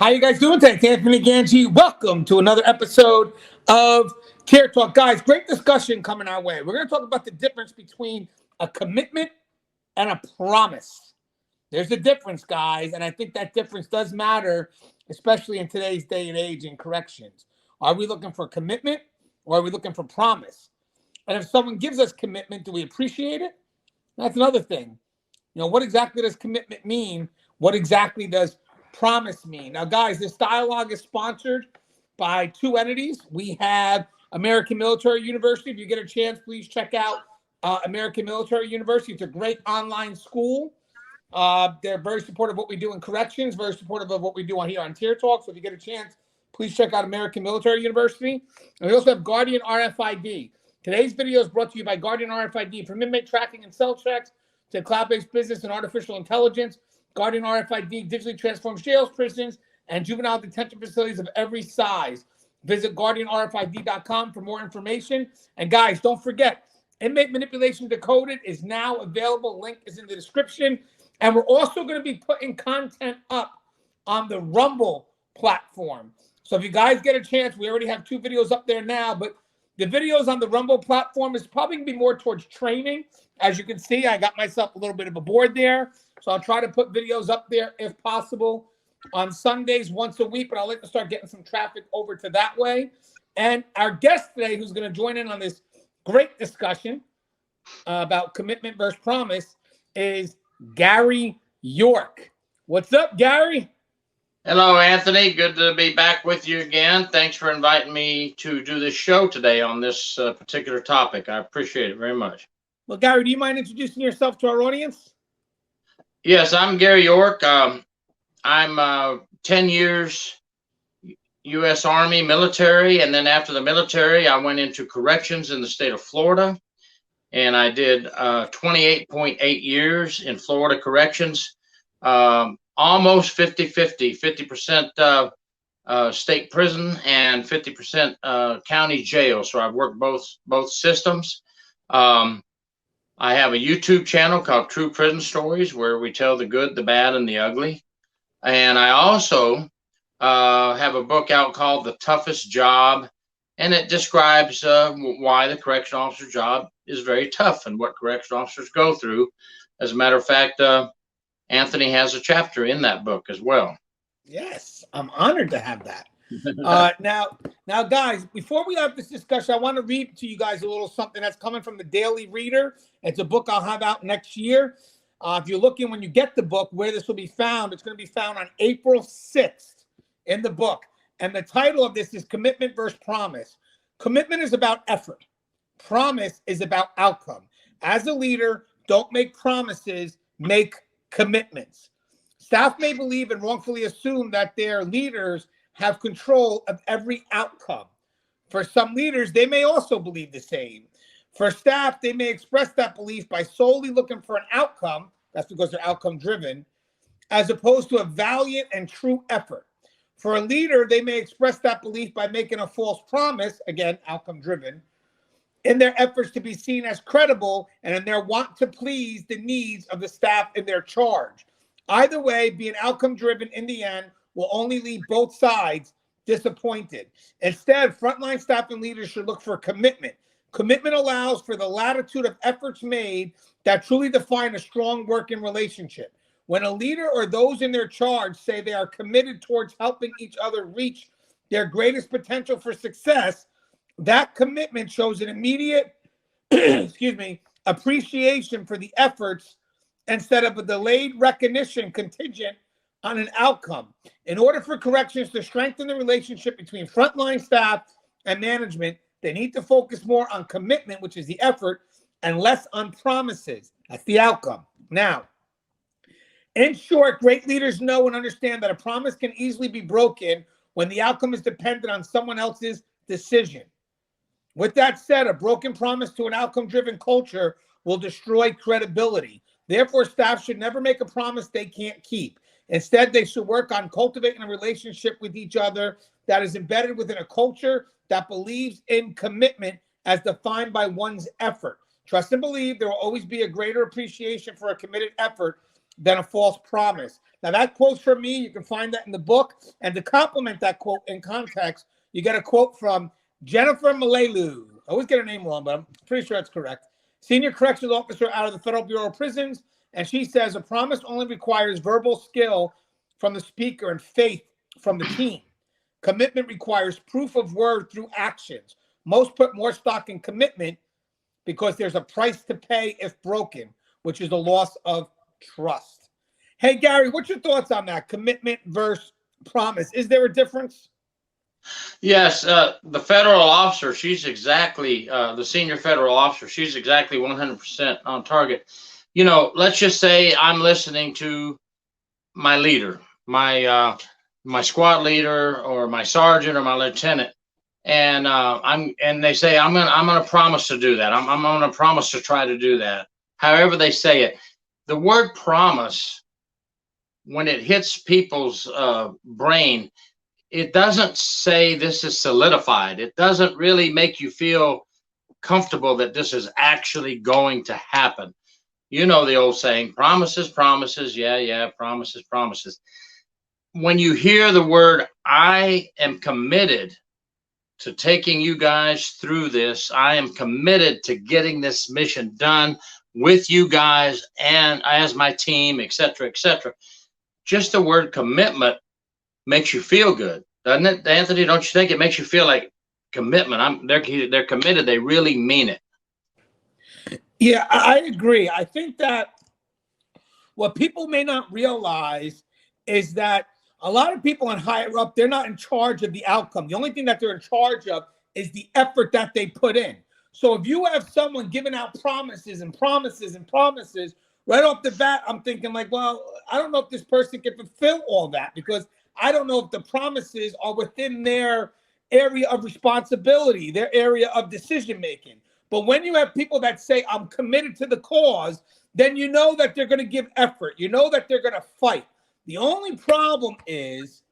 How you guys doing today? It's Anthony Gangi. Welcome to another episode of Care Talk. Guys, great discussion coming our way. We're going to talk about the difference between a commitment and a promise. There's a difference, guys, and I think that difference does matter, especially in today's day and age in corrections. Are we looking for commitment or are we looking for promise? And if someone gives us commitment, do we appreciate it? That's another thing. What exactly does commitment mean? What exactly does promise mean? Now, guys, this dialogue is sponsored by two entities. We have American Military University. If you get a chance, please check out American Military University. It's a great online school. They're very supportive of what we do in corrections, very supportive of what we do on here on Tier Talk. So if you get a chance, please check out American Military University. And we also have Guardian RFID. Today's video is brought to you by Guardian RFID. From inmate tracking and cell checks to cloud-based business and artificial intelligence, Guardian RFID digitally transforms jails, prisons, and juvenile detention facilities of every size. Visit GuardianRFID.com for more information. And guys, don't forget, Inmate Manipulation Decoded is now available. Link is in the description. And we're also going to be putting content up on the Rumble platform. So if you guys get a chance, we already have 2 videos up there now, but the videos on the Rumble platform is probably going to be more towards training. As you can see, I got myself a little bit of a board there. So I'll try to put videos up there if possible on Sundays once a week, but I'll like to start getting some traffic over to that way. And our guest today, who's going to join in on this great discussion about commitment versus promise, is Gary York. What's up, Gary? Hello, Anthony. Good to be back with you again. Thanks for inviting me to do this show today on this particular topic. I appreciate it very much. Well, Gary, do you mind introducing yourself to our audience? Yes, I'm Gary York. I'm 10 years U.S. Army military, and then after the military, I went into corrections in the state of Florida, and I did 28.8 years in Florida corrections, almost 50-50, 50% state prison and 50% county jail. So I've worked both systems. I have a YouTube channel called True Prison Stories, where we tell the good, the bad, and the ugly. And I also have a book out called The Toughest Job, and it describes why the correctional officer job is very tough and what correctional officers go through. As a matter of fact, Anthony has a chapter in that book as well. Yes, I'm honored to have that. Now, guys, before we have this discussion, I want to read to you guys a little something that's coming from the Daily Reader. It's a book I'll have out next year. If you're looking when you get the book where this will be found, it's going to be found on April 6th in the book. And the title of this is Commitment versus Promise. Commitment is about effort. Promise is about outcome. As a leader, don't make promises, make commitments. Staff may believe and wrongfully assume that their leaders have control of every outcome. For some leaders, they may also believe the same. For staff, they may express that belief by solely looking for an outcome, that's because they're outcome driven, as opposed to a valiant and true effort. For a leader, they may express that belief by making a false promise, again, outcome driven, in their efforts to be seen as credible and in their want to please the needs of the staff in their charge. Either way, being outcome driven in the end will only leave both sides disappointed. Instead, frontline staff and leaders should look for commitment. Commitment allows for the latitude of efforts made that truly define a strong working relationship. When a leader or those in their charge say they are committed towards helping each other reach their greatest potential for success, that commitment shows an immediate appreciation for the efforts instead of a delayed recognition contingent on an outcome. In order for corrections to strengthen the relationship between frontline staff and management, they need to focus more on commitment, which is the effort, and less on promises. That's the outcome. Now, in short, great leaders know and understand that a promise can easily be broken when the outcome is dependent on someone else's decision. With that said, a broken promise to an outcome-driven culture will destroy credibility. Therefore, staff should never make a promise they can't keep. Instead, they should work on cultivating a relationship with each other that is embedded within a culture that believes in commitment as defined by one's effort. Trust and believe there will always be a greater appreciation for a committed effort than a false promise. Now, that quote's from me. You can find that in the book. And to complement that quote in context, you get a quote from Jennifer Malelu. I always get her name wrong, but I'm pretty sure that's correct. Senior corrections officer out of the Federal Bureau of Prisons. And she says, a promise only requires verbal skill from the speaker and faith from the team. Commitment requires proof of word through actions. Most put more stock in commitment because there's a price to pay if broken, which is the loss of trust. Hey, Gary, what's your thoughts on that? Commitment versus promise. Is there a difference? Yes, the federal officer, she's exactly, the senior federal officer, she's exactly 100% on target. You know, let's just say I'm listening to my leader, my squad leader or my sergeant or my lieutenant, and they say I'm gonna promise to do that. I'm gonna promise to try to do that. However they say it, the word promise, when it hits people's brain, it doesn't say this is solidified. It doesn't really make you feel comfortable that this is actually going to happen. You know the old saying, promises, promises, yeah, promises, promises. When you hear the word, I am committed to taking you guys through this. I am committed to getting this mission done with you guys and as my team, etc., etc. Just the word commitment makes you feel good, doesn't it, Anthony? Don't you think it makes you feel like commitment? They're committed. They really mean it. Yeah, I agree. I think that what people may not realize is that a lot of people in higher up, they're not in charge of the outcome. The only thing that they're in charge of is the effort that they put in. So if you have someone giving out promises and promises and promises, right off the bat, I'm thinking like, well, I don't know if this person can fulfill all that because I don't know if the promises are within their area of responsibility, their area of decision making. But when you have people that say, I'm committed to the cause, then you know that they're going to give effort. You know that they're going to fight. The only problem is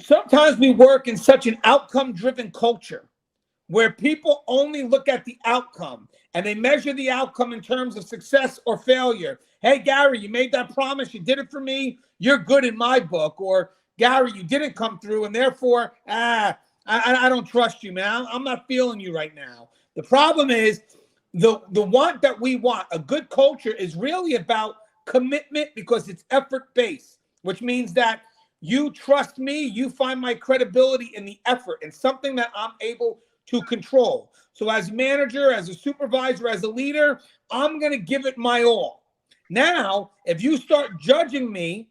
sometimes we work in such an outcome-driven culture where people only look at the outcome and they measure the outcome in terms of success or failure. Hey, Gary, you made that promise. You did it for me. You're good in my book. Or, Gary, you didn't come through, and therefore, I don't trust you, man. I'm not feeling you right now. The problem is the want that we want. A good culture is really about commitment because it's effort-based, which means that you trust me, you find my credibility in the effort and something that I'm able to control. So as a manager, as a supervisor, as a leader, I'm going to give it my all. Now, if you start judging me,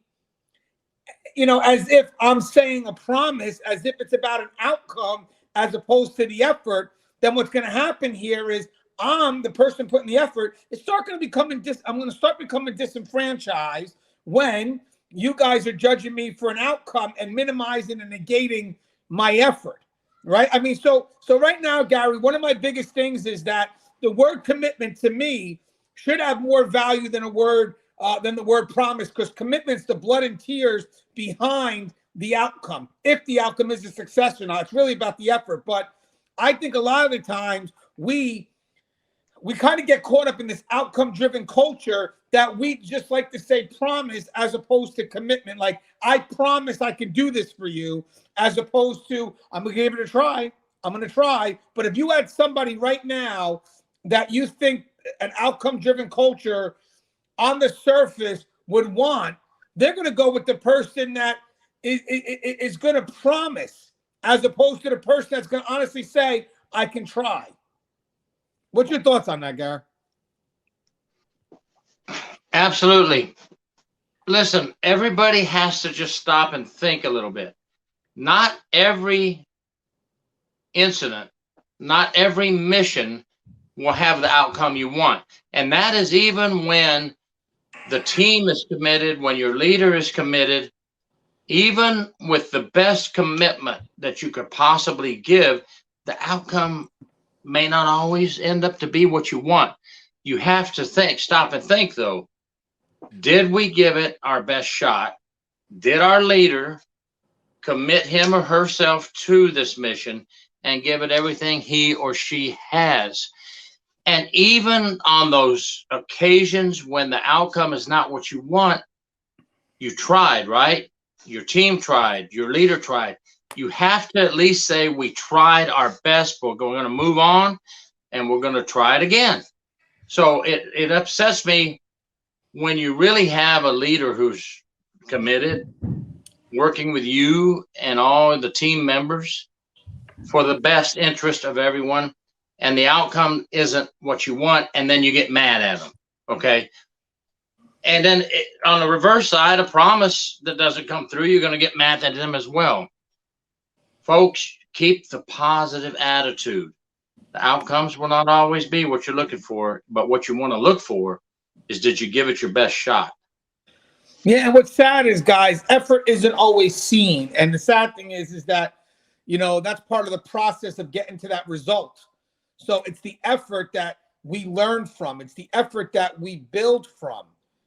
as if I'm saying a promise, as if it's about an outcome as opposed to the effort, then what's going to happen here is I'm the person putting the effort. I'm going to start becoming disenfranchised when you guys are judging me for an outcome and minimizing and negating my effort, right? I mean, so right now, Gary, one of my biggest things is that the word commitment to me should have more value than the word promise, because commitment's the blood and tears behind the outcome. If the outcome is a success or not, it's really about the effort. But I think a lot of the times we kind of get caught up in this outcome-driven culture that we just like to say promise as opposed to commitment. Like, I promise I can do this for you, as opposed to I'm going to give it a try. I'm going to try. But if you had somebody right now that you think an outcome-driven culture on the surface would want, they're going to go with the person that is going to promise, as opposed to the person that's going to honestly say, I can try. What's your thoughts on that, Gary? Absolutely. Listen, everybody has to just stop and think a little bit. Not every incident, not every mission will have the outcome you want. And that is even when the team is committed, when your leader is committed. Even with the best commitment that you could possibly give, the outcome may not always end up to be what you want. You have to stop and think though. Did we give it our best shot? Did our leader commit him or herself to this mission and give it everything he or she has? And even on those occasions when the outcome is not what you want, you tried, right? Your team tried, your leader tried. You have to at least say, we tried our best, but we're going to move on and we're going to try it again. So it upsets me when you really have a leader who's committed, working with you and all the team members for the best interest of everyone, and the outcome isn't what you want, and then you get mad at them, okay? And then on the reverse side, a promise that doesn't come through, you're going to get mad at them as well. Folks, keep the positive attitude. The outcomes will not always be what you're looking for, but what you want to look for is, did you give it your best shot? Yeah, and what's sad is, guys, effort isn't always seen. And the sad thing is that, that's part of the process of getting to that result. So it's the effort that we learn from. It's the effort that we build from.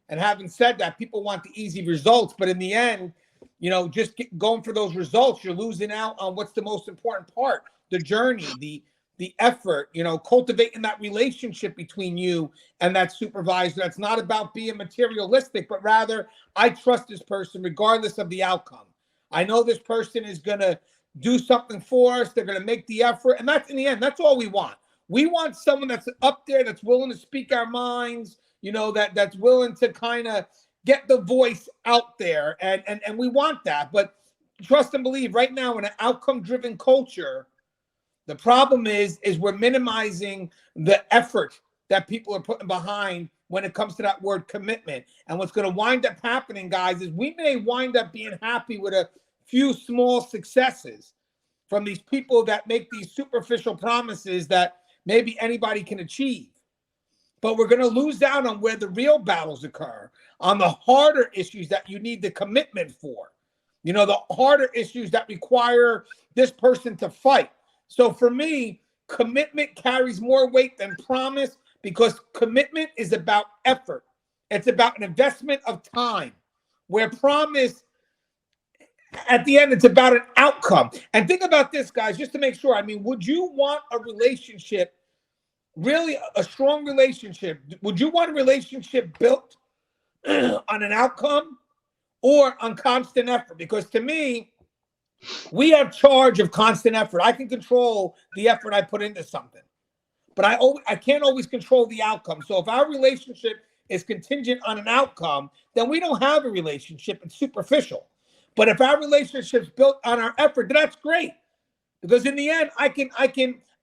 And having said that, people want the easy results, but in the end, just going for those results, you're losing out on what's the most important part: the journey, the effort, cultivating that relationship between you and that supervisor. That's not about being materialistic, but rather, I trust this person regardless of the outcome. I know this person is going to do something for us. They're going to make the effort. And that's, in the end, that's all we want. We want someone that's up there, that's willing to speak our minds, that's willing to kind of get the voice out there. And we want that. But trust and believe, right now in an outcome-driven culture, the problem is we're minimizing the effort that people are putting behind when it comes to that word commitment. And what's going to wind up happening, guys, is we may wind up being happy with a few small successes from these people that make these superficial promises that maybe anybody can achieve. But we're going to lose out on where the real battles occur, on the harder issues that you need the commitment for, the harder issues that require this person to fight. So for me, commitment carries more weight than promise, because commitment is about effort. It's about an investment of time, where promise, at the end, it's about an outcome. And think about this, guys, just to make sure. I mean, would you want a relationship, really a strong relationship? Would you want a relationship built on an outcome or on constant effort? Because to me, we have charge of constant effort. I can control the effort I put into something, but I can't always control the outcome. So if our relationship is contingent on an outcome, then we don't have a relationship. It's superficial. But if our relationship's built on our effort, then that's great, because in the end, I can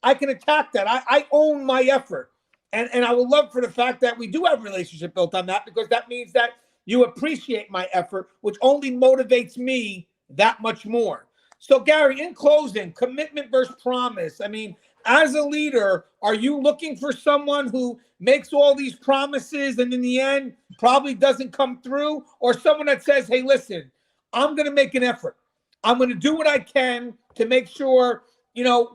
attack that. I own my effort, and I would love for the fact that we do have a relationship built on that, because that means that you appreciate my effort, which only motivates me that much more. So, Gary, in closing, commitment versus promise. I mean, as a leader, are you looking for someone who makes all these promises and in the end probably doesn't come through, or someone that says, hey, listen, I'm going to make an effort. I'm going to do what I can to make sure,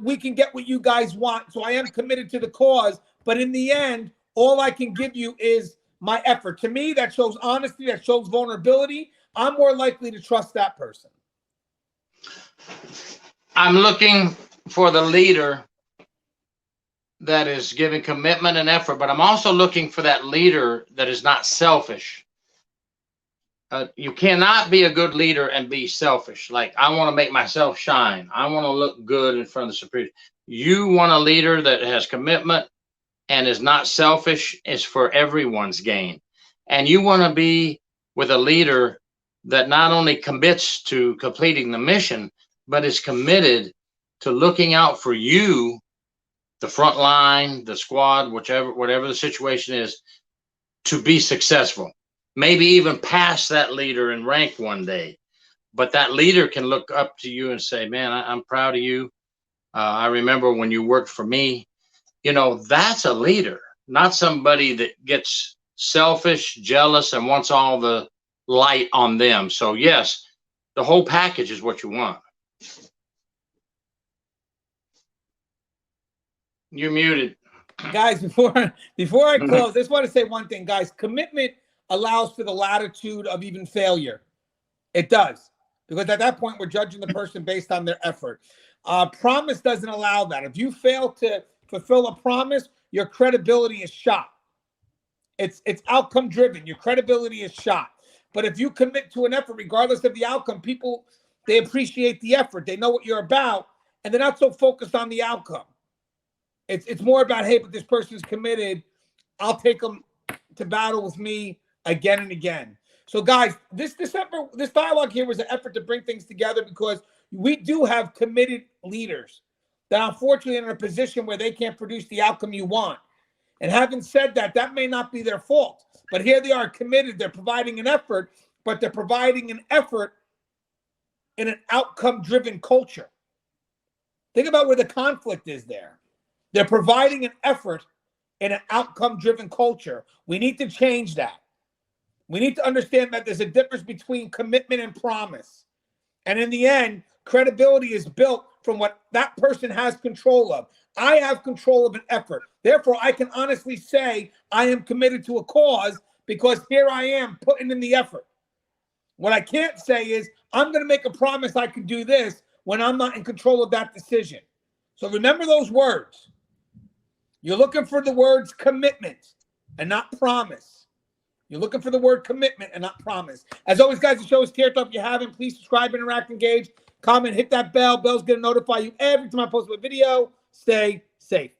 we can get what you guys want. So I am committed to the cause, but in the end, all I can give you is my effort. To me, that shows honesty, that shows vulnerability. I'm more likely to trust that person. I'm looking for the leader that is giving commitment and effort, but I'm also looking for that leader that is not selfish. You cannot be a good leader and be selfish. Like, I want to make myself shine. I want to look good in front of the superior. You want a leader that has commitment and is not selfish, is for everyone's gain. And you want to be with a leader that not only commits to completing the mission, but is committed to looking out for you, the front line, the squad, whatever the situation is, to be successful. Maybe even pass that leader in rank one day. But that leader can look up to you and say, man, I'm proud of you. I remember when you worked for me. That's a leader, not somebody that gets selfish, jealous, and wants all the light on them. So yes, the whole package is what you want. You're muted. Guys, before I close, I just want to say one thing, guys. Commitment allows for the latitude of even failure. It does. Because at that point, we're judging the person based on their effort. Promise doesn't allow that. If you fail to fulfill a promise, your credibility is shot. It's outcome driven. Your credibility is shot. But if you commit to an effort, regardless of the outcome, people, they appreciate the effort. They know what you're about, and they're not so focused on the outcome. It's more about, hey, but this person's committed. I'll take them to battle with me again and again. So, guys, this dialogue here was an effort to bring things together because we do have committed leaders that unfortunately are in a position where they can't produce the outcome you want. And having said that, that may not be their fault. But here they are committed. They're providing an effort, but they're providing an effort in an outcome-driven culture. Think about where the conflict is there. They're providing an effort in an outcome-driven culture. We need to change that. We need to understand that there's a difference between commitment and promise. And in the end, credibility is built from what that person has control of. I have control of an effort. Therefore, I can honestly say I am committed to a cause because here I am putting in the effort. What I can't say is I'm going to make a promise I can do this when I'm not in control of that decision. So remember those words. You're looking for the words commitment and not promise. You're looking for the word commitment and not promise. As always, guys, the show is Care Talk. If you haven't, please subscribe, interact, engage, comment, hit that bell. Bell's going to notify you every time I post a video. Stay safe.